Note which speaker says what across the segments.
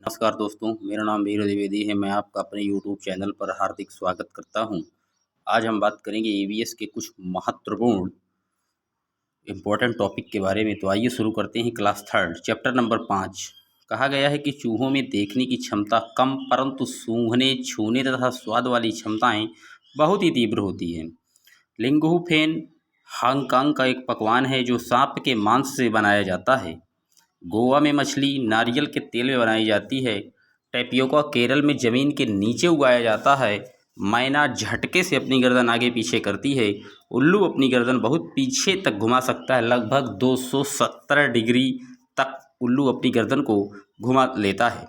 Speaker 1: नमस्कार दोस्तों, मेरा नाम वीर द्विवेदी है। मैं आपका अपने यूट्यूब चैनल पर हार्दिक स्वागत करता हूं। आज हम बात करेंगे ईवीएस के कुछ महत्वपूर्ण इम्पोर्टेंट टॉपिक के बारे में। तो आइए शुरू करते हैं। क्लास थर्ड चैप्टर नंबर 5 कहा गया है कि चूहों में देखने की क्षमता कम परंतु सूंघने, छूने तथा स्वाद वाली क्षमताएं बहुत ही तीव्र होती हैं। लिंगुफेन हांगकांग का एक पकवान है जो सांप के मांस से बनाया जाता है। गोवा में मछली नारियल के तेल में बनाई जाती है। टैपियोका केरल में ज़मीन के नीचे उगाया जाता है। मैना झटके से अपनी गर्दन आगे पीछे करती है। उल्लू अपनी गर्दन बहुत पीछे तक घुमा सकता है, लगभग 270 डिग्री तक उल्लू अपनी गर्दन को घुमा लेता है।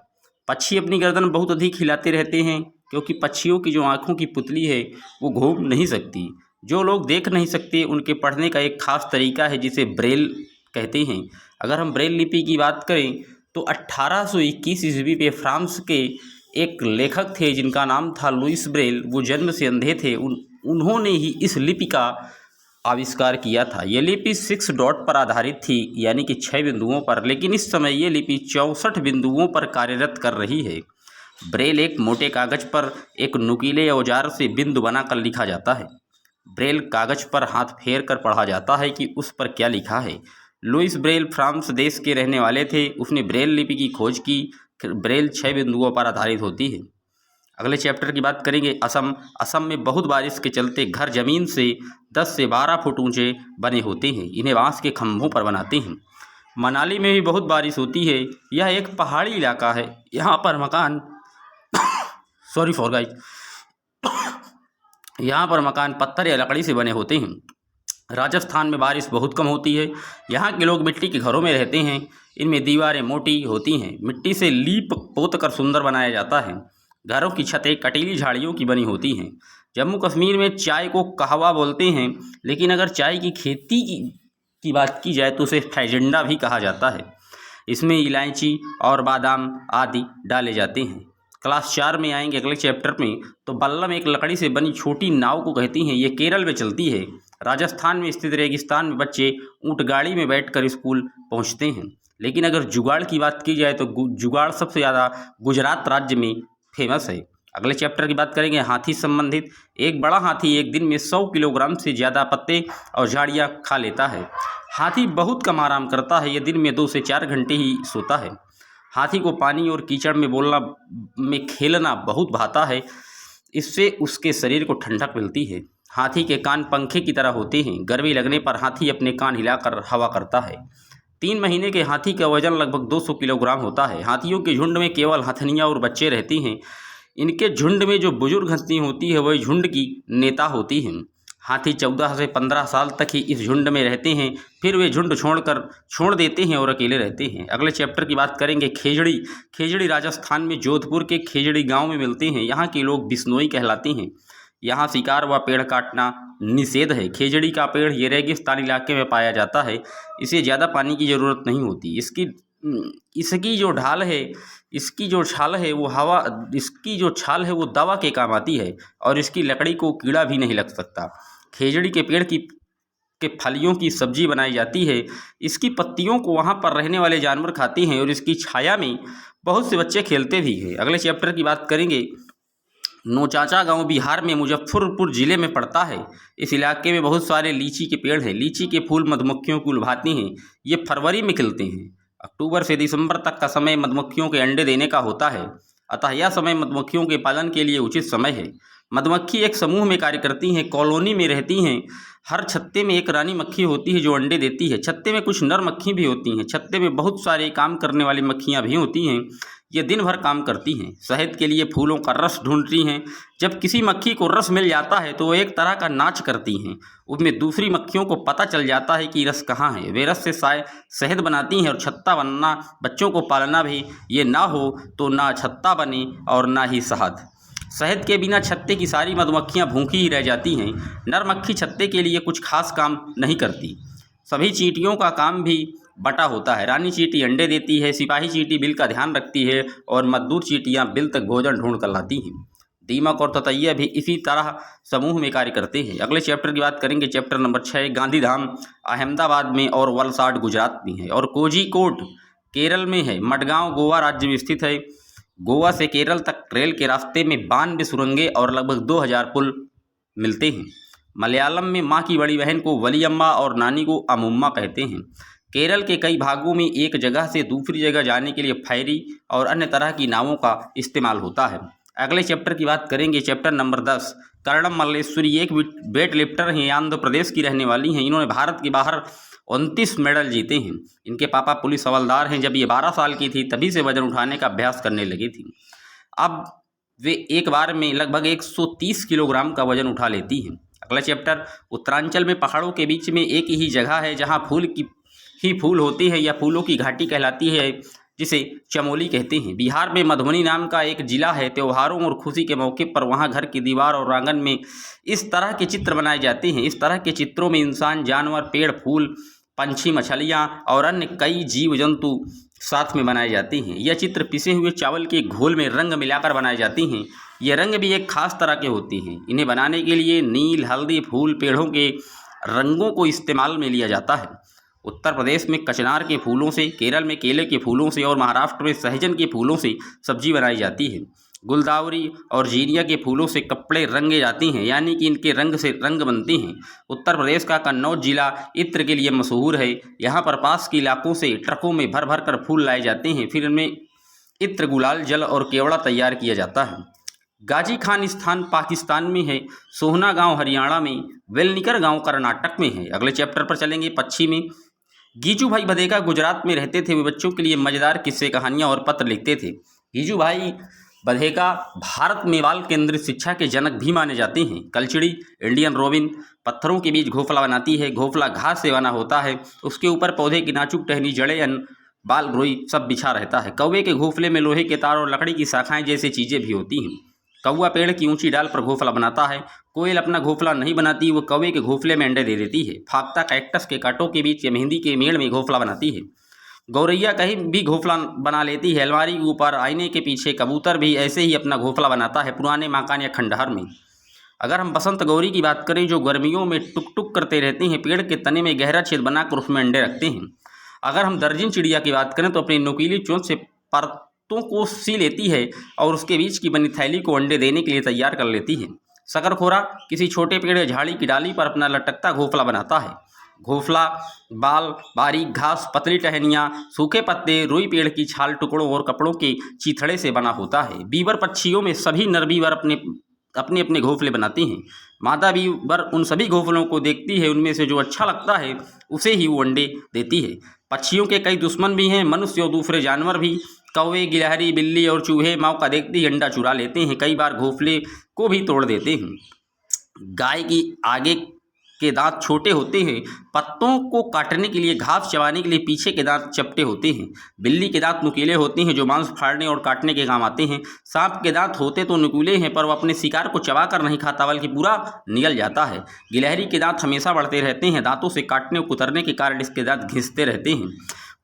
Speaker 1: पक्षी अपनी गर्दन बहुत अधिक हिलाते रहते हैं क्योंकि पक्षियों की जो आँखों की पुतली है वो घूम नहीं सकती। जो लोग देख नहीं सकते उनके पढ़ने का एक खास तरीका है जिसे ब्रेल कहते हैं। अगर हम ब्रेल लिपि की बात करें तो 1821 ईस्वी पे फ्रांस के एक लेखक थे जिनका नाम था लुइस ब्रेल। वो जन्म से अंधे थे। उन्होंने ही इस लिपि का आविष्कार किया था। यह लिपि 6 डॉट पर आधारित थी, यानी कि 6 बिंदुओं पर, लेकिन इस समय ये लिपि 64 बिंदुओं पर कार्यरत कर रही है। ब्रेल एक मोटे कागज पर एक नुकीले औजार से बिंदु बनाकर लिखा जाता है। ब्रेल कागज पर हाथ फेर कर पढ़ा जाता है कि उस पर क्या लिखा है। लुइस ब्रेल फ्रांस देश के रहने वाले थे। उसने ब्रेल लिपि की खोज की। ब्रेल 6 बिंदुओं पर आधारित होती है। अगले चैप्टर की बात करेंगे। असम में बहुत बारिश के चलते घर जमीन से 10 से 12 फुट ऊंचे बने होते हैं। इन्हें बांस के खंभों पर बनाते हैं। मनाली में भी बहुत बारिश होती है। यह एक पहाड़ी इलाका है। यहाँ पर मकान सॉरी फॉर गाइस यहाँ पर मकान पत्थर या लकड़ी से बने होते हैं। राजस्थान में बारिश बहुत कम होती है। यहाँ के लोग मिट्टी के घरों में रहते हैं। इनमें दीवारें मोटी होती हैं। मिट्टी से लीप पोत कर सुंदर बनाया जाता है। घरों की छतें कटीली झाड़ियों की बनी होती हैं। जम्मू कश्मीर में चाय को कहवा बोलते हैं, लेकिन अगर चाय की खेती की बात की जाए तो उसे फैजेंडा भी कहा जाता है। इसमें इलायची और बादाम आदि डाले जाते हैं। क्लास 4 में आएंगे अगले चैप्टर में। तो बल्लम एक लकड़ी से बनी छोटी नाव को कहती हैं। ये केरल में चलती है। राजस्थान में स्थित रेगिस्तान में बच्चे ऊँट गाड़ी में बैठकर स्कूल पहुंचते हैं। लेकिन अगर जुगाड़ की बात की जाए तो जुगाड़ सबसे ज़्यादा गुजरात राज्य में फेमस है। अगले चैप्टर की बात करेंगे हाथी संबंधित। एक बड़ा हाथी एक दिन में 100 किलोग्राम से ज़्यादा पत्ते और झाड़ियाँ खा लेता है। हाथी बहुत कम आराम करता है। यह दिन में 2 से 4 घंटे ही सोता है। हाथी को पानी और कीचड़ में बोलना में खेलना बहुत भाता है। इससे उसके शरीर को ठंडक मिलती है। हाथी के कान पंखे की तरह होते हैं। गर्मी लगने पर हाथी अपने कान हिलाकर हवा करता है। 3 महीने के हाथी का वजन लगभग 200 किलोग्राम होता है। हाथियों के झुंड में केवल हथनियाँ और बच्चे रहती हैं। इनके झुंड में जो बुजुर्ग हस्ती होती है वह झुंड की नेता होती हैं। हाथी 14 से 15 साल तक ही इस झुंड में रहते हैं, फिर वे झुंड छोड़ देते हैं और अकेले रहते हैं। अगले चैप्टर की बात करेंगे खेजड़ी। खेजड़ी राजस्थान में जोधपुर के खेजड़ी गांव में मिलते हैं। यहाँ के लोग बिश्नोई कहलाते हैं। यहाँ शिकार व पेड़ काटना निषेध है। खेजड़ी का पेड़ ये रेगिस्तान इलाके में पाया जाता है। इसे ज़्यादा पानी की ज़रूरत नहीं होती। इसकी जो छाल है वो दवा के काम आती है और इसकी लकड़ी को कीड़ा भी नहीं लग सकता। खेजड़ी के पेड़ के फलियों की सब्जी बनाई जाती है। इसकी पत्तियों को वहाँ पर रहने वाले जानवर खाते हैं और इसकी छाया में बहुत से बच्चे खेलते भी हैं। अगले चैप्टर की बात करेंगे। नौचाचा गांव बिहार में मुजफ्फरपुर ज़िले में पड़ता है। इस इलाके में बहुत सारे लीची के पेड़ हैं। लीची के फूल मधुमक्खियों को लुभाते हैं। ये फरवरी में खिलते हैं। अक्टूबर से दिसंबर तक का समय मधुमक्खियों के अंडे देने का होता है, अतः यह समय मधुमक्खियों के पालन के लिए उचित समय है। मधुमक्खी एक समूह में कार्य करती हैं, कॉलोनी में रहती हैं। हर छत्ते में एक रानी मक्खी होती है जो अंडे देती है। छत्ते में कुछ नर मक्खी भी होती हैं। छत्ते में बहुत सारे काम करने वाली मक्खियाँ भी होती हैं। ये दिन भर काम करती हैं। शहद के लिए फूलों का रस ढूंढती हैं। जब किसी मक्खी को रस मिल जाता है तो वो एक तरह का नाच करती हैं। उसमें दूसरी मक्खियों को पता चल जाता है कि रस कहाँ है। वे रस से शहद बनाती हैं और छत्ता बनना, बच्चों को पालना भी। ये ना हो तो ना छत्ता बने और ना ही शहद। शहद के बिना छत्ते की सारी मधुमक्खियाँ भूखी ही रह जाती हैं। नर मक्खी छत्ते के लिए कुछ खास काम नहीं करती। सभी चींटियों का काम भी बटा होता है। रानी चींटी अंडे देती है। सिपाही चींटी बिल का ध्यान रखती है और मजदूर चींटियाँ बिल तक भोजन ढूंढ कर लाती हैं। दीमक और ततैया भी इसी तरह समूह में कार्य करते हैं। अगले चैप्टर की बात करेंगे। चैप्टर नंबर 6 गांधीधाम अहमदाबाद में और वलसाड गुजरात में है और कोझिकोड केरल में है। मडगांव गोवा राज्य में स्थित है। गोवा से केरल तक रेल के रास्ते में 92 सुरंगें और लगभग 2000 पुल मिलते हैं। मलयालम में माँ की बड़ी बहन को वलियम्मा और नानी को अमुम्मा कहते हैं। केरल के कई भागों में एक जगह से दूसरी जगह जाने के लिए फेरी और अन्य तरह की नावों का इस्तेमाल होता है। अगले चैप्टर की बात करेंगे, चैप्टर नंबर 10। कर्णम मल्लेश्वरी एक वेट लिफ्टर हैं, आंध्र प्रदेश की रहने वाली हैं। इन्होंने भारत के बाहर 29 मेडल जीते हैं। इनके पापा पुलिस हवलदार हैं। जब ये 12 साल की थी तभी से वजन उठाने का अभ्यास करने लगी थी। अब वे एक बार में लगभग 130 किलोग्राम का वजन उठा लेती हैं। अगला चैप्टर, उत्तरांचल में पहाड़ों के बीच में एक ही जगह है जहाँ फूल होती है या फूलों की घाटी कहलाती है, जिसे चमोली कहते हैं। बिहार में मधुबनी नाम का एक जिला है। त्योहारों और खुशी के मौके पर वहाँ घर की दीवार और आंगन में इस तरह के चित्र बनाए जाते हैं। इस तरह के चित्रों में इंसान, जानवर, पेड़, फूल, पंछी, मछलियाँ और अन्य कई जीव जंतु साथ में बनाए जाते हैं। यह चित्र पिसे हुए चावल के घोल में रंग मिलाकर बनाए जाते हैं। ये रंग भी एक खास तरह के होते हैं। इन्हें बनाने के लिए नील, हल्दी, फूल, पेड़ों के रंगों को इस्तेमाल में लिया जाता है। उत्तर प्रदेश में कचनार के फूलों से, केरल में केले के फूलों से और महाराष्ट्र में सहजन के फूलों से सब्जी बनाई जाती है। गुलदावरी और जीनिया के फूलों से कपड़े रंगे जाते हैं, यानी कि इनके रंग से रंग बनते हैं। उत्तर प्रदेश का कन्नौज जिला इत्र के लिए मशहूर है। यहाँ पर पास के इलाकों से ट्रकों में भर भर कर फूल लाए जाते हैं। फिर इनमें इत्र, गुलाल, जल और केवड़ा तैयार किया जाता है। गाजी खान स्थान पाकिस्तान में है। सोहना गांव हरियाणा में, वेलनिकर गांव कर्नाटक में है। अगले चैप्टर पर चलेंगे, पक्षी में। गीजू भाई बधेका गुजरात में रहते थे। वे बच्चों के लिए मज़ेदार किस्से, कहानियाँ और पत्र लिखते थे। गीजू भाई बधेका भारत में बाल केंद्रित शिक्षा के जनक भी माने जाते हैं। कलचिड़ी, इंडियन रोबिन, पत्थरों के बीच घोंफला बनाती है। घोंफला घास से बना होता है। उसके ऊपर पौधे की नाजुक टहनी, जड़ें, बाल, रोई सब बिछा रहता है। कौवे के घोंफले में लोहे के तार और लकड़ी की शाखाएं जैसी चीज़ें भी होती हैं। कौवा पेड़ की ऊंची डाल पर घोंफला बनाता है। कोयल अपना घोंफला नहीं बनाती, वो कौवे के घोंफले में अंडे दे देती है। फाख्ता कैक्टस के कांटों के बीच या मेहंदी के मेड़ में घोंफला बनाती है। गौरैया कहीं भी घोंफला बना लेती है। अलमारी के ऊपर, आईने के पीछे। कबूतर भी ऐसे ही अपना घोंफला बनाता है, पुराने मकान या खंडहर में। अगर हम बसंत गौरी की बात करें, जो गर्मियों में टुक टुक करते रहते हैं, पेड़ के तने में गहरा छेद बनाकर उसमें अंडे रखते हैं। अगर हम दर्जन चिड़िया की बात करें तो अपनी नुकीली चोंच से परतों को सी लेती है और उसके बीच की बनी थैली को अंडे देने के लिए तैयार कर लेती है। शकरखोरा किसी छोटे पेड़ या झाड़ी की डाली पर अपना लटकता घोंफला बनाता है। घोंफला बाल, बारीक घास, पतली टहनियाँ, सूखे पत्ते, रुई पेड़ की छाल, टुकड़ों और कपड़ों के चीथड़े से बना होता है। बीवर पक्षियों में सभी नर बीवर अपने अपने घोंफले बनाती हैं। मादा बीवर उन सभी घोंफलों को देखती है, उनमें से जो अच्छा लगता है उसे ही वो अंडे देती है। पक्षियों के कई दुश्मन भी हैं, मनुष्य और दूसरे जानवर भी। कौवे, गिलहरी, बिल्ली और चूहे मौका देखते ही अंडा चुरा लेते हैं। कई बार घोंफले को भी तोड़ देते हैं। गाय की आगे के दांत छोटे होते हैं। पत्तों को काटने के लिए, घास चबाने के लिए पीछे के दांत चपटे होते हैं। बिल्ली के दांत नुकीले होते हैं, जो मांस फाड़ने और काटने के काम आते हैं। सांप के दांत होते तो नुकीले हैं, पर वो अपने शिकार को चबाकर नहीं खाता बल्कि पूरा निगल जाता है। गिलहरी के दांत हमेशा बढ़ते रहते हैं। दांतों से काटने और कुतरने के कारण इसके दांत घिसते रहते हैं।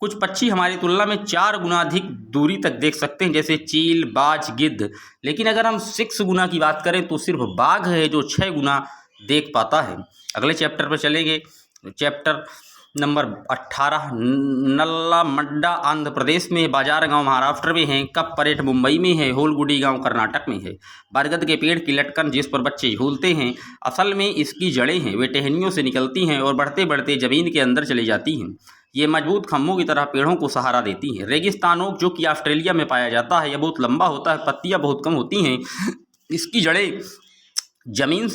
Speaker 1: कुछ पक्षी हमारी तुलना में 4 गुना अधिक दूरी तक देख सकते हैं, जैसे चील, बाज, गिद्ध। लेकिन अगर हम 6 गुना की बात करें तो सिर्फ बाघ है जो 6 गुना देख पाता है। अगले चैप्टर पर चलेंगे, चैप्टर नंबर 18। नल्लामड्डा आंध्र प्रदेश में, बाजार गांव महाराष्ट्र में है। कप्परेट मुंबई में है। होलगुडी गांव कर्नाटक में है। बरगद के पेड़ की लटकन जिस पर बच्चे झूलते हैं, असल में इसकी जड़ें हैं। वे टहनियों से निकलती हैं और बढ़ते बढ़ते जमीन के अंदर चली जाती हैं। ये मजबूत खम्भों की तरह पेड़ों को सहारा देती हैं। रेगिस्तान ओक, जो कि ऑस्ट्रेलिया में पाया जाता है, यह बहुत लंबा होता है, पत्तियां बहुत कम होती हैं। इसकी जड़ें जमीन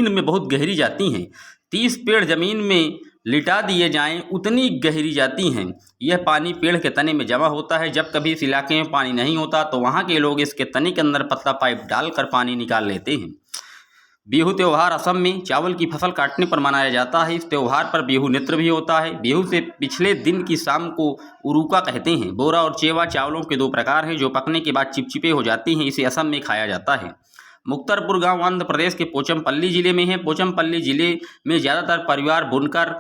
Speaker 1: में बहुत गहरी जाती हैं। 30 पेड़ जमीन में लिटा दिए जाएं उतनी गहरी जाती हैं। यह पानी पेड़ के तने में जमा होता है। जब कभी इस इलाके में पानी नहीं होता तो वहाँ के लोग इसके तने के अंदर पतला पाइप डालकर पानी निकाल लेते हैं। बिहू त्यौहार असम में चावल की फसल काटने पर मनाया जाता है। इस त्यौहार पर बिहू नृत्य भी होता है। बिहू से पिछले दिन की शाम को उरुका कहते हैं। बोरा और चेवा चावलों के 2 प्रकार हैं जो पकने के बाद चिपचिपे हो जाती हैं। इसे असम में खाया जाता है। मुक्तरपुर गांव आंध्र प्रदेश के पोचमपल्ली जिले में है। पोचमपल्ली जिले में ज़्यादातर परिवार बुनकर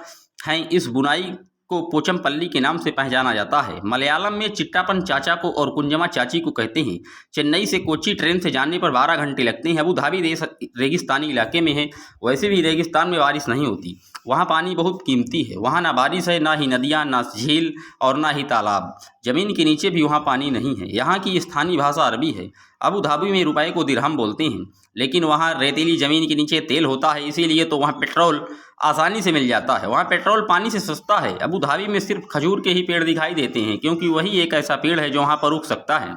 Speaker 1: हैं। इस बुनाई को पोचमपल्ली के नाम से पहचाना जाता है। मलयालम में चिट्टापन चाचा को और कुंजमा चाची को कहते हैं। चेन्नई से कोच्चि ट्रेन से जाने पर 12 घंटे लगते हैं। अबू धाबी देश रेगिस्तानी इलाके में है। वैसे भी रेगिस्तान में बारिश नहीं होती। वहाँ पानी बहुत कीमती है। वहाँ ना बारिश है, ना ही नदियाँ, ना झील और ना ही तालाब। ज़मीन के नीचे भी वहाँ पानी नहीं है। यहाँ की स्थानीय भाषा अरबी है। अबू धाबी में रुपए को दिरहम बोलते हैं, लेकिन वहाँ रेतीली ज़मीन के नीचे तेल होता है, इसीलिए तो वहाँ पेट्रोल आसानी से मिल जाता है। वहाँ पेट्रोल पानी से सस्ता है। अबू धाबी में सिर्फ खजूर के ही पेड़ दिखाई देते हैं, क्योंकि वही एक ऐसा पेड़ है जो वहाँ पर उग सकता है।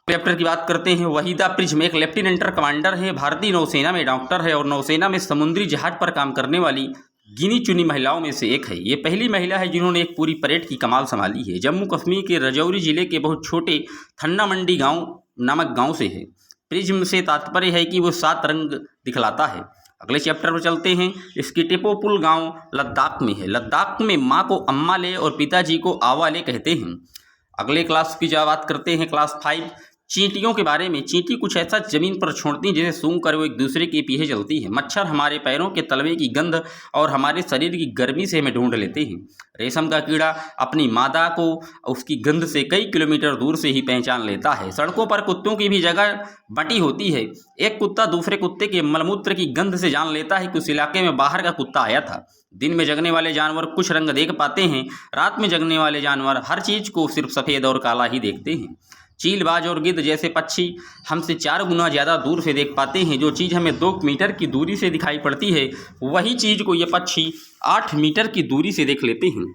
Speaker 1: कैप्टन की बात करते हैं। वहीदा प्रिज्म एक लेफ्टिनेंट कमांडर है, भारतीय नौसेना में डॉक्टर है और नौसेना में समुद्री जहाज पर काम करने वाली गिनी चुनी महिलाओं में से एक है। ये पहली महिला है जिन्होंने एक पूरी परेड की कमाल संभाली है। जम्मू कश्मीर के रजौरी जिले के बहुत छोटे थन्ना मंडी गांव नामक गांव से है। प्रिज्म से तात्पर्य है कि वो 7 रंग दिखलाता है। अगले चैप्टर पर चलते हैं। स्किटिपोपुल गांव लद्दाख में है। लद्दाख में माँ को अम्मा ले और पिताजी को आवा ले कहते हैं। अगले क्लास की जब बात करते हैं, क्लास 5 चींटियों के बारे में। चींटी कुछ ऐसा जमीन पर छोड़ती हैं जिसे सूंघ कर वो एक दूसरे के पीछे चलती है। मच्छर हमारे पैरों के तलवे की गंध और हमारे शरीर की गर्मी से हमें ढूंढ लेते हैं। रेशम का कीड़ा अपनी मादा को उसकी गंध से कई किलोमीटर दूर से ही पहचान लेता है। सड़कों पर कुत्तों की भी जगह बटी होती है। एक कुत्ता दूसरे कुत्ते के मलमूत्र की गंध से जान लेता है कि उस इलाके में बाहर का कुत्ता आया था। दिन में जगने वाले जानवर कुछ रंग देख पाते हैं, रात में जगने वाले जानवर हर चीज को सिर्फ सफ़ेद और काला ही देखते हैं। चीलबाज और गिद्ध जैसे पक्षी हमसे 4 गुना ज़्यादा दूर से देख पाते हैं। जो चीज़ हमें 2 मीटर की दूरी से दिखाई पड़ती है, वही चीज़ को ये पक्षी 8 मीटर की दूरी से देख लेते हैं।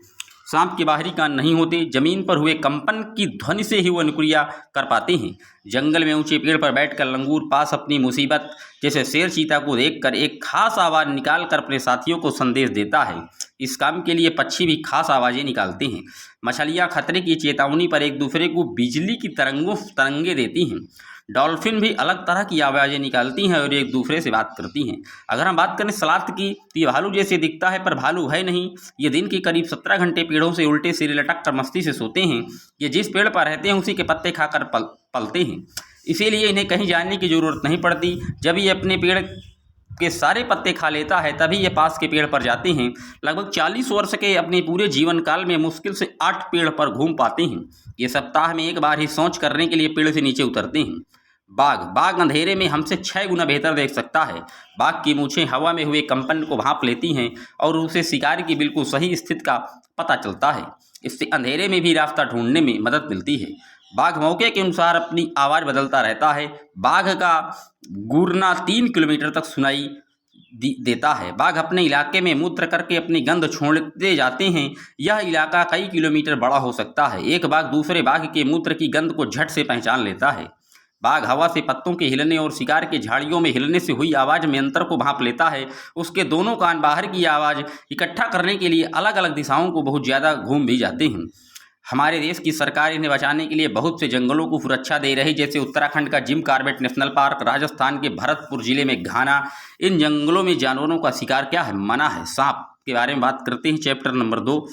Speaker 1: सांप के बाहरी कान नहीं होते। जमीन पर हुए कंपन की ध्वनि से ही वो अनुक्रिया कर पाते हैं। जंगल में ऊंचे पेड़ पर बैठकर लंगूर पास अपनी मुसीबत जैसे शेर चीता को देखकर एक खास आवाज़ निकालकर अपने साथियों को संदेश देता है। इस काम के लिए पक्षी भी खास आवाज़ें निकालते हैं। मछलियाँ खतरे की चेतावनी पर एक दूसरे को बिजली की तरंगे देती हैं। डॉल्फिन भी अलग तरह की आवाज़ें निकालती हैं और एक दूसरे से बात करती हैं। अगर हम बात करें सलात की, तो ये भालू जैसे दिखता है पर भालू है नहीं। ये दिन के करीब 17 घंटे पेड़ों से उल्टे सिरे लटक कर मस्ती से सोते हैं। ये जिस पेड़ पर रहते हैं उसी के पत्ते खाकर पलते हैं, इसीलिए इन्हें कहीं जाने की ज़रूरत नहीं पड़ती। जब ये अपने पेड़ के सारे पत्ते खा लेता है तभी ये पास के पेड़ पर जाते हैं। लगभग 40 वर्ष के अपने पूरे जीवन काल में मुश्किल से 8 पेड़ पर घूम पाते हैं। ये सप्ताह में एक बार ही सोच करने के लिए पेड़ से नीचे उतरते हैं। बाघ अंधेरे में हमसे 6 गुना बेहतर देख सकता है। बाघ की मूछें हवा में हुए कंपन को भांप लेती हैं और उसे शिकार की बिल्कुल सही स्थिति का पता चलता है। इससे अंधेरे में भी रास्ता ढूंढने में मदद मिलती है। बाघ मौके के अनुसार अपनी आवाज़ बदलता रहता है। बाघ का गुरना 3 किलोमीटर तक सुनाई देता है। बाघ अपने इलाके में मूत्र करके अपनी गंध छोड़ते जाते हैं। यह इलाका कई किलोमीटर बड़ा हो सकता है। एक बाघ दूसरे बाघ के मूत्र की गंध को झट से पहचान लेता है। बाघ हवा से पत्तों के हिलने और शिकार के झाड़ियों में हिलने से हुई आवाज़ में अंतर को भांप लेता है। उसके दोनों कान बाहर की आवाज़ इकट्ठा करने के लिए अलग अलग दिशाओं को बहुत ज़्यादा घूम भी जाते हैं। हमारे देश की सरकार इन्हें बचाने के लिए बहुत से जंगलों को सुरक्षा दे रही, जैसे उत्तराखंड का Jim Corbett national park, Rajasthan के भरतपुर जिले में घाना। इन जंगलों में जानवरों का शिकार क्या है? मना है। सांप के बारे में बात करते हैं। Chapter number 2।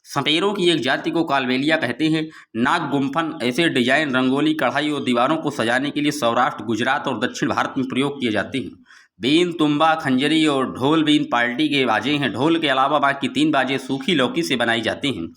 Speaker 1: सपेरों की एक जाति को कालबेलिया कहते हैं। नाग गुम्फन ऐसे डिजाइन रंगोली, कढ़ाई और दीवारों को सजाने के लिए सौराष्ट्र, गुजरात और दक्षिण भारत में प्रयोग किए जाते हैं। बीन, तुम्बा, खंजरी और ढोल बीन पार्टी के बाजे हैं। ढोल के अलावा बाकी 3 बाजे सूखी लौकी से बनाई जाती हैं।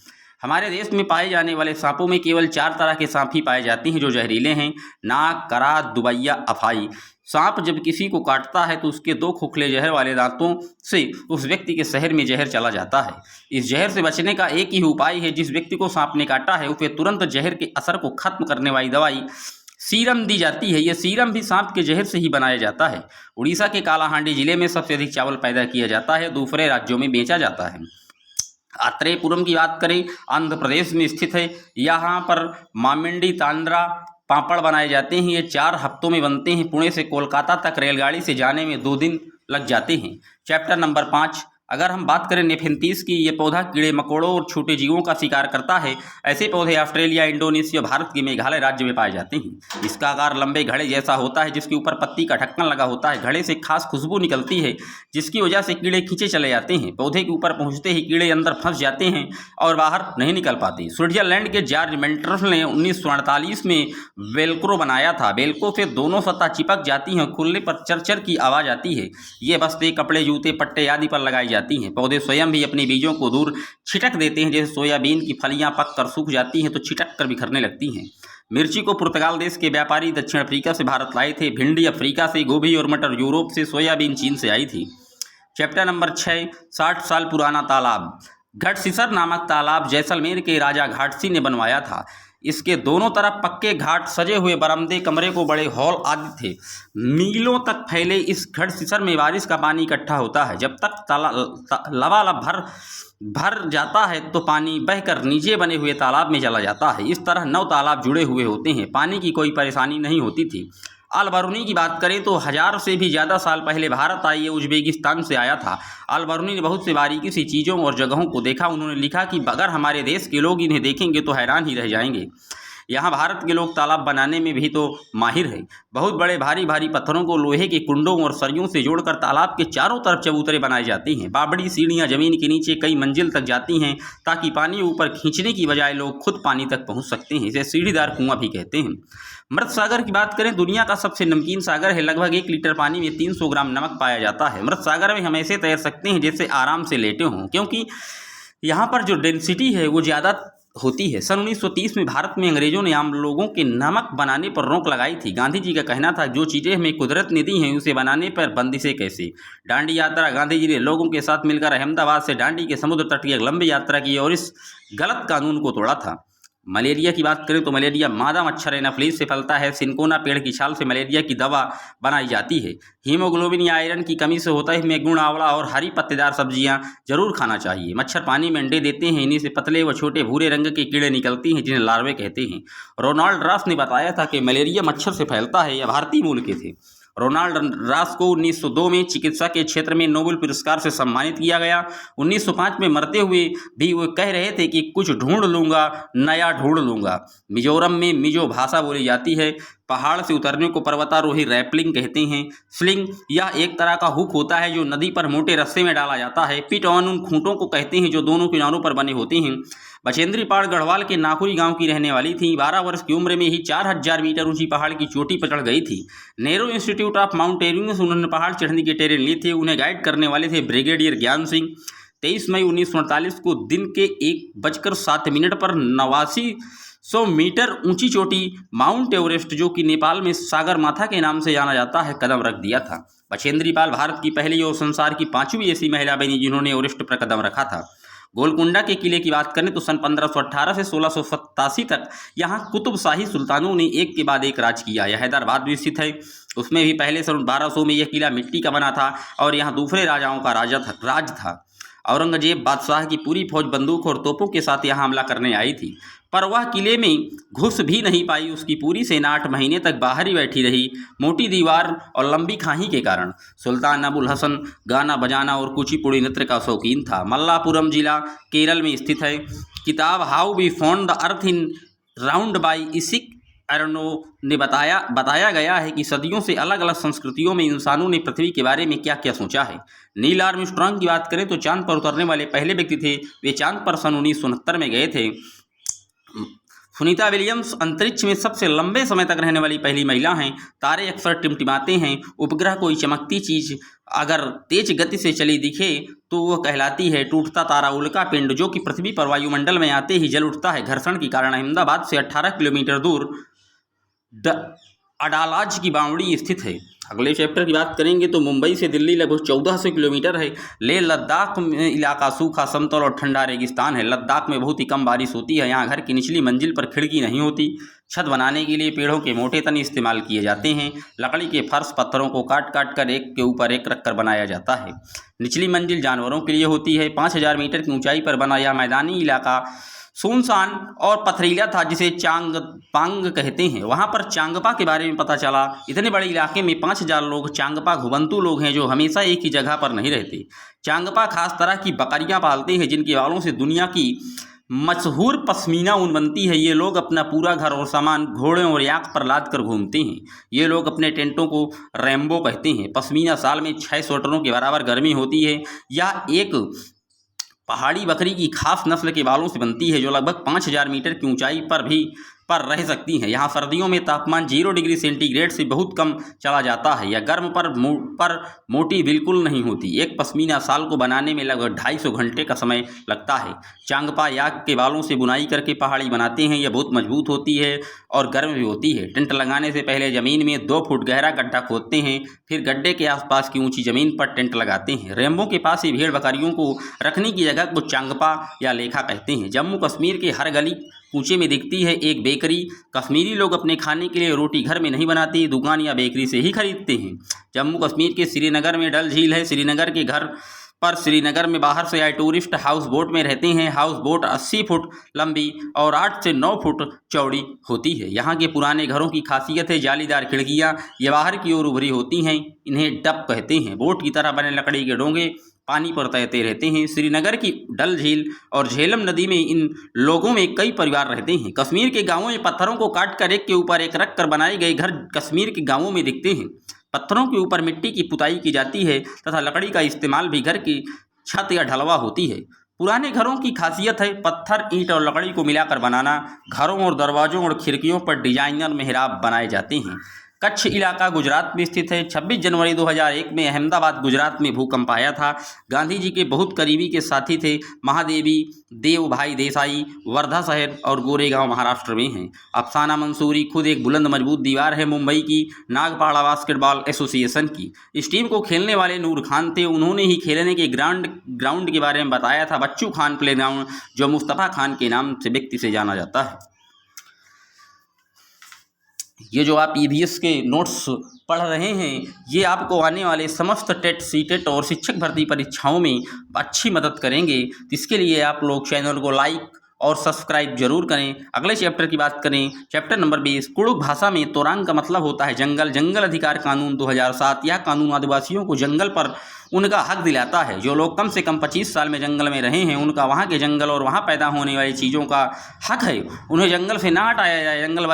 Speaker 1: हमारे देश में पाए जाने वाले सांपों में केवल 4 तरह के सांप ही पाए जाते हैं जो जहरीले हैं। नाग, करा, दुबैया, अफाई। सांप जब किसी को काटता है तो उसके 2 खोखले जहर वाले दांतों से उस व्यक्ति के शहर में जहर चला जाता है। इस जहर से बचने का एक ही उपाय है। जिस व्यक्ति को सांप ने काटा है उसे तुरंत जहर के असर को खत्म करने वाली दवाई सीरम दी जाती है। यह सीरम भी सांप के जहर से ही बनाया जाता है। उड़ीसा के कालाहांडी जिले में सबसे अधिक चावल पैदा किया जाता है, दूसरे राज्यों में बेचा जाता है। आत्रेयपुरम की बात करें, आंध्र प्रदेश में स्थित है। यहाँ पर मामिंडी, तांड्रा पापड़ बनाए जाते हैं। ये 4 हफ्तों में बनते हैं। पुणे से कोलकाता तक रेलगाड़ी से जाने में 2 दिन लग जाते हैं। Chapter number 5। अगर हम बात करें नेफेंथीस की, ये पौधा कीड़े मकोड़ों और छोटे जीवों का शिकार करता है। ऐसे पौधे ऑस्ट्रेलिया, इंडोनेशिया, भारत के मेघालय राज्य में पाए जाते हैं। इसका आकार लंबे घड़े जैसा होता है जिसके ऊपर पत्ती का ढक्कन लगा होता है। घड़े से खास खुशबू निकलती है जिसकी वजह से कीड़े खींचे चले जाते हैं। पौधे के ऊपर पहुंचते ही कीड़े अंदर फंस जाते हैं और बाहर नहीं निकल पाते। स्विट्जरलैंड के जॉर्ज मेंटल ने 1948 में वेल्क्रो बनाया था। वेल्क्रो से दोनों सतह चिपक जाती हैं। खुलने पर चरचर की आवाज़ आती है। ये बस्ते, कपड़े, जूते, पट्टे आदि पर लगाई जाती जाती हैं। पौधे स्वयं भी अपने बीजों को दूर छिटक देते हैं, जैसे सोयाबीन की फलियां पक कर सूख जाती हैं तो छिटक कर बिखरने लगती हैं। मिर्ची को पुर्तगाल देश के व्यापारी दक्षिण अफ्रीका से भारत लाए थे। भिंडी अफ्रीका से, गोभी और मटर यूरोप से, सोयाबीन चीन से आई थी। चैप्टर नंबर 6, 60 साल पुराना तालाब। घाटसीसर नामक तालाब जैसलमेर के राजा घाटसी ने बनवाया था। इसके दोनों तरफ पक्के घाट, सजे हुए बरामदे, कमरे को बड़े हॉल आदि थे। मीलों तक फैले इस घाटसीसर में बारिश का पानी इकट्ठा होता है। जब तक लबालब भर जाता है तो पानी बहकर नीचे बने हुए तालाब में चला जाता है। इस तरह 9 तालाब जुड़े हुए होते हैं। पानी की कोई परेशानी नहीं होती थी। अल-बरूनी की बात करें तो 1000 से भी ज़्यादा साल पहले भारत आए, ये उज़्बेकिस्तान से आया था। अल-बरूनी ने बहुत से बारीकी सी चीज़ों और जगहों को देखा। उन्होंने लिखा कि अगर हमारे देश के लोग इन्हें देखेंगे तो हैरान ही रह जाएंगे। यहाँ भारत के लोग तालाब बनाने में भी तो माहिर है। बहुत बड़े भारी भारी पत्थरों को लोहे के कुंडों और सरियों से जोड़कर तालाब के चारों तरफ चबूतरे बनाए जाते हैं। बाबड़ी सीढ़ियाँ जमीन के नीचे कई मंजिल तक जाती हैं ताकि पानी ऊपर खींचने की बजाय लोग खुद पानी तक पहुँच सकते हैं। इसे सीढ़ीदार कुआं भी कहते हैं। मृत सागर की बात करें, दुनिया का सबसे नमकीन सागर है। लगभग 1 लीटर पानी में 300 ग्राम नमक पाया जाता है। मृत सागर में हम ऐसे तैर सकते हैं जैसे आराम से लेटे हों, क्योंकि यहाँ पर जो डेंसिटी है वो ज़्यादा होती है। सन 1930 में भारत में अंग्रेजों ने आम लोगों के नमक बनाने पर रोक लगाई थी। गांधी जी का कहना था, जो चीज़ें हमें कुदरत ने दी हैं उसे बनाने पर बंदिशें कैसे। दांडी यात्रा। गांधी जी ने लोगों के साथ मिलकर अहमदाबाद से दांडी के समुद्र तट की एक लंबी यात्रा की और इस गलत कानून को तोड़ा था। मलेरिया की बात करें तो मलेरिया मादा मच्छर एनाफ्लिस से फैलता है। सिनकोना पेड़ की छाल से मलेरिया की दवा बनाई जाती है। हीमोग्लोबिन या आयरन की कमी से होता है। इसमें गुण, आंवला और हरी पत्तेदार सब्जियां जरूर खाना चाहिए। मच्छर पानी में अंडे देते हैं। इन्हीं से पतले व छोटे भूरे रंग के कीड़े निकलती हैं जिन्हें लार्वे कहते हैं। रोनाल्ड रॉस ने बताया था कि मलेरिया मच्छर से फैलता है। यह भारतीय मूल के थे। रोनाल्ड रॉस को 1902 में चिकित्सा के क्षेत्र में नोबेल पुरस्कार से सम्मानित किया गया। 1905 में मरते हुए भी वो कह रहे थे कि कुछ ढूंढ लूँगा, नया ढूंढ लूँगा। मिजोरम में मिजो भाषा बोली जाती है। पहाड़ से उतरने को पर्वतारोही रैपलिंग कहते हैं। स्लिंग यह एक तरह का हुक होता है जो नदी पर मोटे रस्से में डाला जाता है। पिट ऑन उन खूंटों को कहते हैं जो दोनों किनारों पर बने होते हैं। बचेंद्री पाल गढ़वाल के नाकुरी गांव की रहने वाली थी। 12 वर्ष की उम्र में ही 4000 मीटर ऊंची पहाड़ की चोटी पर चढ़ गई थी। नेहरू इंस्टीट्यूट ऑफ माउंटेनियरिंग से उन्होंने पहाड़ चढ़ने के ट्रेनिंग ली थी। उन्हें गाइड करने वाले थे ब्रिगेडियर ज्ञान सिंह। 23 मई 1948 को दिन के 1:07 पर 8900 मीटर ऊंची चोटी माउंट एवरेस्ट, जो कि नेपाल में सागर माथा के नाम से जाना जाता है, कदम रख दिया था। बचेंद्री पाल भारत की पहली और संसार की 5वीं ऐसी महिला बनी जिन्होंने एवरेस्ट पर कदम रखा था। गोलकुंडा के किले की बात करें तो सन 1518 से 1687 तक यहाँ कुतुबशाही सुल्तानों ने एक के बाद एक राज किया। यह हैदराबाद भी स्थित है। उसमें भी पहले सन 1200 में यह किला मिट्टी का बना था और यहाँ दूसरे राजाओं का राज था। औरंगजेब बादशाह की पूरी फौज बंदूक और तोपों के साथ यहाँ हमला करने आई थी, पर वह किले में घुस भी नहीं पाई। उसकी पूरी सेना 8 महीने तक बाहर ही बैठी रही, मोटी दीवार और लंबी खाई के कारण। सुल्तान अबुल हसन गाना बजाना और कुचिपुड़ी नृत्य का शौकीन था। मल्लापुरम जिला केरल में स्थित है। किताब how we found the earth in round by Isaac एरनो ने बताया गया है कि सदियों से अलग अलग संस्कृतियों में इंसानों ने पृथ्वी के बारे में क्या क्या सोचा है। नील आर्मस्ट्रांग की बात करें तो चांद पर उतरने वाले पहले व्यक्ति थे। वे चांद पर सन 1969 में गए थे। सुनीता विलियम्स अंतरिक्ष में सबसे लंबे समय तक रहने वाली पहली महिला हैं। तारे अक्सर टिमटिमाते हैं। उपग्रह कोई चमकती चीज अगर तेज गति से चली दिखे तो वह कहलाती है टूटता तारा, उल्का पिंड, जो कि पृथ्वी पर वायुमंडल में आते ही जल उठता है घर्षण के कारण। अहमदाबाद से 18 किलोमीटर दूर अडालाज की बावड़ी स्थित है। अगले चैप्टर की बात करेंगे तो मुंबई से दिल्ली लगभग 1400 किलोमीटर है। लेह लद्दाख में इलाका सूखा, समतल और ठंडा रेगिस्तान है। लद्दाख में बहुत ही कम बारिश होती है। यहाँ घर की निचली मंजिल पर खिड़की नहीं होती। छत बनाने के लिए पेड़ों के मोटे तने इस्तेमाल किए जाते हैं। लकड़ी के फर्श पत्थरों को काट काट कर एक के ऊपर एक रखकर बनाया जाता है। निचली मंजिल जानवरों के लिए होती है। 5000 मीटर की ऊंचाई पर बना यह मैदानी इलाका सुनसान और पथरीला था, जिसे चांगपांग कहते हैं। वहाँ पर चांगपा के बारे में पता चला। इतने बड़े इलाके में 5000 लोग चांगपा घुबंतु लोग हैं जो हमेशा एक ही जगह पर नहीं रहते। चांगपा खास तरह की बकरियां पालते हैं जिनके बालों से दुनिया की मशहूर पश्मीना ऊन बनती है। ये लोग अपना पूरा घर और सामान घोड़े और याक पर लाद कर घूमते हैं। ये लोग अपने टेंटों को रैम्बो कहते हैं। पश्मीना साल में 6 स्वेटरों के बराबर गर्मी होती है। यह एक पहाड़ी बकरी की खास नस्ल के बालों से बनती है जो लगभग 5000 मीटर की ऊंचाई पर भी पर रह सकती हैं। यहाँ सर्दियों में तापमान 0 डिग्री सेंटीग्रेड से बहुत कम चला जाता है। यह गर्म पर मोटी बिल्कुल नहीं होती। एक पश्मीना शाल को बनाने में लगभग 250 घंटे का समय लगता है। चांगपा याक के बालों से बुनाई करके पहाड़ी बनाते हैं। यह बहुत मजबूत होती है और गर्म भी होती है। टेंट लगाने से पहले ज़मीन में 2 फुट गहरा गड्ढा खोदते हैं, फिर गड्ढे के आसपास की ऊंची ज़मीन पर टेंट लगाते हैं। रेम्बो के पास ही भेड़ बकरियों को रखने की जगह को चांगपा या लेखा कहते हैं। जम्मू कश्मीर के हर गली कूचे में दिखती है एक बेकरी। कश्मीरी लोग अपने खाने के लिए रोटी घर में नहीं बनाते, दुकान या बेकरी से ही खरीदते हैं। जम्मू कश्मीर के श्रीनगर में डल झील है। श्रीनगर के घर पर श्रीनगर में बाहर से आए टूरिस्ट हाउस बोट में रहते हैं। हाउस बोट 80 फुट लंबी और 8 से 9 फुट चौड़ी होती है। यहाँ के पुराने घरों की खासियत है जालीदार खिड़कियाँ, ये बाहर की ओर उभरी होती हैं। इन्हें डप कहते हैं। बोट की तरह बने लकड़ी के डोंगे पानी पर तैरते रहते हैं। श्रीनगर की डल झील और झेलम नदी में इन लोगों में कई परिवार रहते हैं। कश्मीर के गांवों में पत्थरों को काटकर एक के ऊपर एक रख कर बनाए गए घर कश्मीर के गांवों में दिखते हैं। पत्थरों के ऊपर मिट्टी की पुताई की जाती है तथा लकड़ी का इस्तेमाल भी घर की छत या ढलवा होती है। पुराने घरों की खासियत है पत्थर, ईंट और लकड़ी को मिलाकर बनाना। घरों और दरवाजों और खिड़कियों पर डिजाइनर मेहराब बनाए जाते हैं। कच्छ इलाका गुजरात में स्थित है। 26 जनवरी 2001 में अहमदाबाद गुजरात में भूकंप आया था। गांधी जी के बहुत करीबी के साथी थे महादेवी देव भाई देसाई वर्धा शहर और गोरेगांव महाराष्ट्र में हैं। अफसाना मंसूरी खुद एक बुलंद मजबूत दीवार है मुंबई की नागपाड़ा बास्केटबॉल एसोसिएशन की। इस टीम को खेलने वाले नूर खान थे। उन्होंने ही खेलने के ग्राउंड के बारे में बताया था, बच्चू खान प्ले ग्राउंड, जो मुस्तफ़ा खान के नाम से व्यक्ति से जाना जाता है। ये जो आप ईवीएस के नोट्स पढ़ रहे हैं, ये आपको आने वाले समस्त टेट, सीटेट और शिक्षक भर्ती परीक्षाओं में अच्छी मदद करेंगे। इसके लिए आप लोग चैनल को लाइक और सब्सक्राइब जरूर करें। अगले चैप्टर की बात करें, चैप्टर नंबर 20। कुड़ुक भाषा में तोरांग का मतलब होता है जंगल। जंगल अधिकार कानून 2007, यह कानून आदिवासियों को जंगल पर उनका हक दिलाता है। जो लोग कम से कम 25 साल में जंगल में रहे हैं, उनका वहाँ के जंगल और वहाँ पैदा होने वाली चीज़ों का हक है। उन्हें जंगल से ना हटाया जाए। जंगल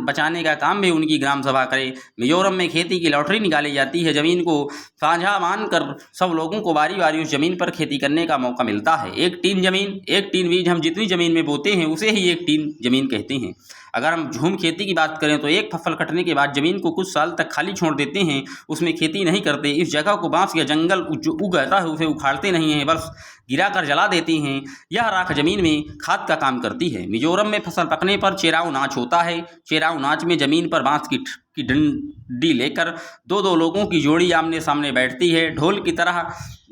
Speaker 1: बचाने का काम भी उनकी ग्राम सभा करे। मिजोरम में खेती की लॉटरी निकाली जाती है। ज़मीन को साझा मानकर सब लोगों को बारी बारी उस ज़मीन पर खेती करने का मौका मिलता है। एक टीन ज़मीन, एक टीन बीज। हम जितनी ज़मीन में बोते हैं उसे ही एक टीन ज़मीन कहते हैं। अगर हम झूम खेती की बात करें तो एक फसल कटने के बाद ज़मीन को कुछ साल तक खाली छोड़ देते हैं, उसमें खेती नहीं करते। इस जगह को बांस या जंगल जो उग जाता है उसे उखाड़ते नहीं हैं, बस गिराकर जला देते हैं। यह राख जमीन में खाद का काम करती है। मिजोरम में फसल पकने पर चेराव नाच होता है। चेराव नाच में ज़मीन पर बांस की डंडी लेकर दो लोगों की जोड़ी आमने सामने बैठती है। ढोल की तरह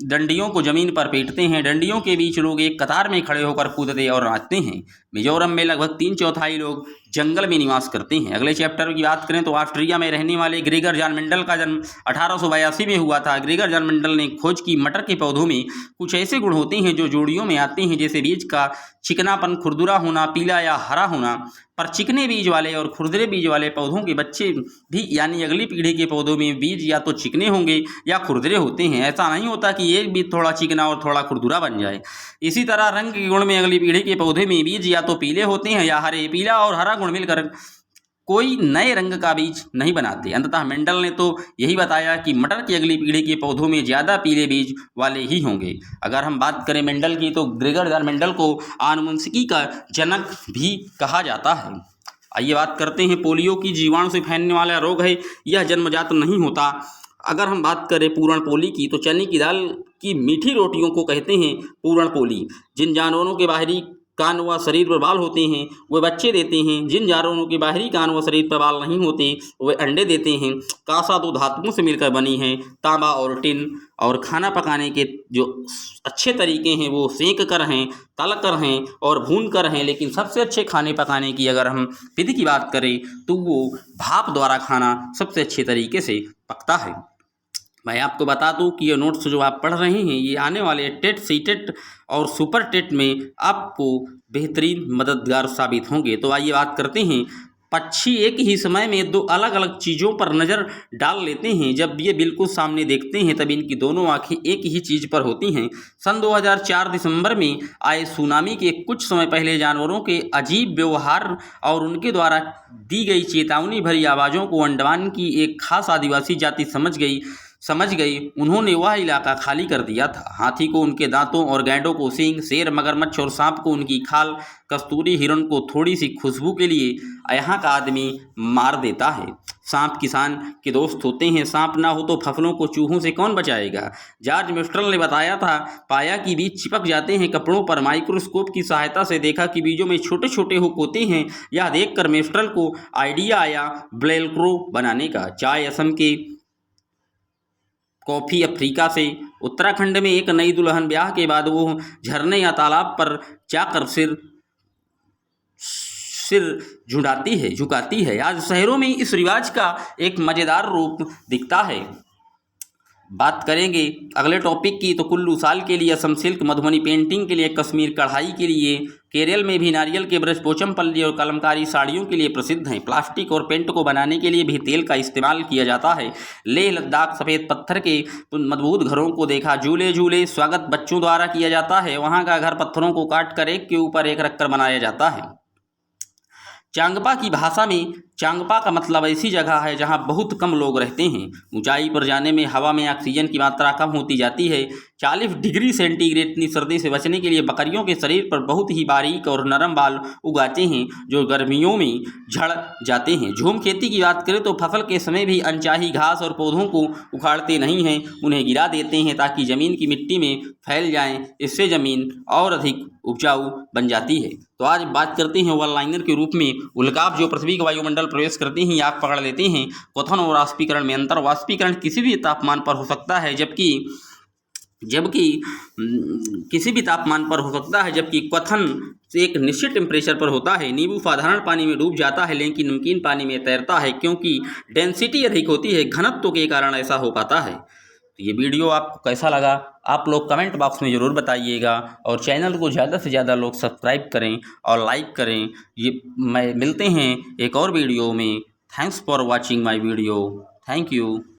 Speaker 1: डंडियों को जमीन पर पीटते हैं। डंडियों के बीच लोग एक कतार में खड़े होकर कूदते और नाचते हैं। मिजोरम में लगभग 3/4 लोग जंगल में निवास करते हैं। अगले चैप्टर की बात करें तो ऑस्ट्रिया में रहने वाले ग्रेगर जॉन मेंडल का जन्म 1882 में हुआ था। ग्रेगर जॉन मेंडल ने खोज की मटर के पौधों में कुछ ऐसे गुण होते हैं जो जोड़ियों में आते हैं, जैसे बीज का चिकनापन, खुरदुरा होना, पीला या हरा होना। पर चिकने बीज वाले और खुरदरे बीज वाले पौधों के बच्चे भी, यानी अगली पीढ़ी के पौधों में बीज या तो चिकने होंगे या खुरदरे होते हैं। ऐसा नहीं होता कि एक बीज थोड़ा चिकना और थोड़ा खुरदुरा बन जाए। इसी तरह रंग के गुण में अगली पीढ़ी के पौधे में बीज या तो पीले होते हैं या हरे। पीला और हरा गुण मिलकर कोई नए रंग का बीज नहीं बनाते। अंततः मेंडल ने तो यही बताया कि मटर की अगली पीढ़ी के पौधों में ज़्यादा पीले बीज वाले ही होंगे। अगर हम बात करें मेंडल की तो ग्रेगर जॉन मेंडल को आनुवंशिकी का जनक भी कहा जाता है। आइए बात करते हैं पोलियो की। जीवाणु से फैलने वाला रोग है, यह जन्मजात नहीं होता। अगर हम बात करें पूरण पोली की तो चने की दाल की मीठी रोटियों को कहते हैं पूरण पोली। जिन जानवरों के बाहरी कान व शरीर पर बाल होते हैं वे बच्चे देते हैं। जिन जानवरों के बाहरी कान व शरीर पर बाल नहीं होते वे अंडे देते हैं। कांसा 2 धातुओं से मिलकर बनी है, तांबा और टिन। और खाना पकाने के जो अच्छे तरीके हैं वो सेंक कर हैं, तल कर हैं और भून कर हैं। लेकिन सबसे अच्छे खाने पकाने की अगर हम विधि की बात करें तो वो भाप द्वारा खाना सबसे अच्छे तरीके से पकता है। मैं आपको बता दूं कि ये नोट्स जो आप पढ़ रहे हैं ये आने वाले टेट, सीटेट और सुपर टेट में आपको बेहतरीन मददगार साबित होंगे। तो आइए बात करते हैं। पक्षी एक ही समय में 2 अलग अलग चीज़ों पर नज़र डाल लेते हैं। जब ये बिल्कुल सामने देखते हैं तब इनकी दोनों आंखें एक ही चीज़ पर होती हैं। सन 2004 दिसंबर में आए सुनामी के कुछ समय पहले जानवरों के अजीब व्यवहार और उनके द्वारा दी गई चेतावनी भरी आवाज़ों को अंडमान की एक खास आदिवासी जाति समझ गई। समझ गई उन्होंने वह इलाका खाली कर दिया था। हाथी को उनके दांतों और गैंडों को सींग, शेर मगरमच्छ और सांप को उनकी खाल, कस्तूरी हिरण को थोड़ी सी खुशबू के लिए यहाँ का आदमी मार देता है। सांप किसान के दोस्त होते हैं, सांप ना हो तो फसलों को चूहों से कौन बचाएगा। जॉर्ज मिस्ट्रल ने बताया था, पाया कि बीज चिपक जाते हैं कपड़ों पर। माइक्रोस्कोप की सहायता से देखा कि बीजों में छोटे छोटे हुक होते हैं। यह देखकर मिस्ट्रल को आइडिया आया वेलक्रो बनाने का। चाय असम के, कॉफ़ी अफ्रीका से। उत्तराखंड में एक नई दुल्हन ब्याह के बाद वो झरने या तालाब पर जाकर सिर झुकाती है। आज शहरों में इस रिवाज का एक मज़ेदार रूप दिखता है। बात करेंगे अगले टॉपिक की तो कुल्लू शाल के लिए, असम सिल्क, मधुबनी पेंटिंग के लिए, कश्मीर कढ़ाई के लिए, केरल में भी नारियल के ब्रश, पोचमपल्ली और कलमकारी साड़ियों के लिए प्रसिद्ध हैं। प्लास्टिक और पेंट को बनाने के लिए भी तेल का इस्तेमाल किया जाता है। लेह लद्दाख सफ़ेद पत्थर के मजबूत घरों को देखा। झूले झूले स्वागत बच्चों द्वारा किया जाता है। वहाँ का घर पत्थरों को काट कर एक के ऊपर एक रखकर बनाया जाता है। चांगपा की भाषा में चांगपा का मतलब ऐसी जगह है जहां बहुत कम लोग रहते हैं। ऊंचाई पर जाने में हवा में ऑक्सीजन की मात्रा कम होती जाती है। 40 डिग्री सेंटीग्रेड इतनी सर्दी से बचने के लिए बकरियों के शरीर पर बहुत ही बारीक और नरम बाल उगाते हैं जो गर्मियों में झड़ जाते हैं। झूम खेती की बात करें तो फसल के समय भी अनचाही घास और पौधों को उखाड़ते नहीं हैं, उन्हें गिरा देते हैं ताकि ज़मीन की मिट्टी में फैल जाएं। इससे ज़मीन और अधिक उपजाऊ बन जाती है। तो आज बात करते हैं वन लाइनर के रूप में। उल्काप जो पृथ्वी का वायुमंडल प्रवेश करते ही आग पकड़ लेते हैं। क्वथन और वाष्पीकरण में अंतर। वाष्पीकरण किसी भी तापमान पर हो सकता है, जबकि किसी भी तापमान पर हो सकता है, जबकि क्वथन एक निश्चित टेम्परेचर पर होता है। नींबू साधारण पानी में डूब जाता है लेकिन नमकीन पानी में तैरता है, क्योंकि डेंसिटी अधिक होती है। घनत्व के कारण ऐसा हो पाता है। तो ये वीडियो आपको कैसा लगा आप लोग कमेंट बॉक्स में ज़रूर बताइएगा, और चैनल को ज़्यादा से ज़्यादा लोग सब्सक्राइब करें और लाइक करें। मिलते हैं एक और वीडियो में। Thanks for watching my video. Thank you.